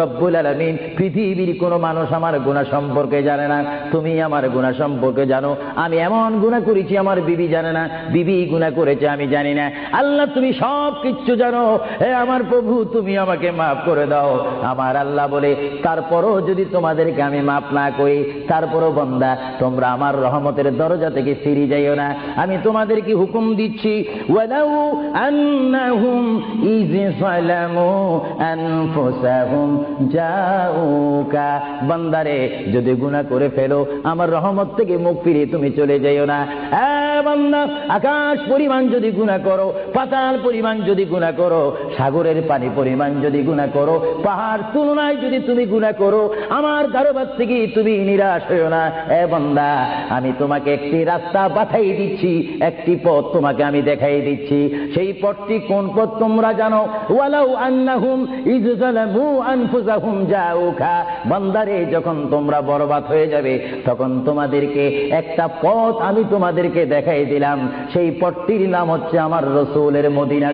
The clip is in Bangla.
রব্বুল আলামিন পৃথিবীর কোনো মানুষ আমার গুনাহ সম্পর্কে জানে না, তুমি আমার গুনাহ সম্পর্কে জানো। আমি এমন গুনাহ করেছি আমার বিবি জানে না, বিবি গুনাহ করেছে আমি জানি না। আল্লাহ তুমি সব কিছু জানো, হে আমার প্রভু তুমি আমাকে মাফ করে দাও। আমার আল্লাহ বলে তারপরও যদি তোমাদেরকে আমি মাফ না করি, তারপরও বান্দা তোমরা আমার রহমতের দরজা থেকে ফিরে যাইও না। আমি তোমাদেরকে হুকুম দিচ্ছি, ওয়ালাউ আন্নাহুম ইয যালামু আনফুসাহুম জাউকা, বান্দারে যদি গুনাহ করে ফেলো আমার রহমত থেকে মুখ ফিরিয়ে তুমি চলে যাইও না। বান্দা আকাশ পরিমাণ যদি গুনাহ করো, পাতাল পরিমাণ যদি গুনাহ করো, সাগরের পানি পরিমাণ যদি গুনাহ করো, পাহাড় তুলনায় যদি তুমি গুনাহ করো, আমার দরবার থেকে তুমি নিরাশ হইও না। বান্দা আমি তোমাকে একটি রাস্তা পাঠাই দিচ্ছি, একটি পথ তোমাকে আমি দেখাই দিচ্ছি। সেই পথটি কোন পথ তোমরা জানো? ওয়ালাউ আন্নাহুম ইয যালামু আনফুসাহুম জাউকা, বান্দারে যখন তোমরা বরবাদ হয়ে যাবে তখন তোমাদেরকে একটা পথ আমি তোমাদেরকে দেখাই দিলাম, সেই পথটির নাম হচ্ছে আমার রাসূলের মদিনা।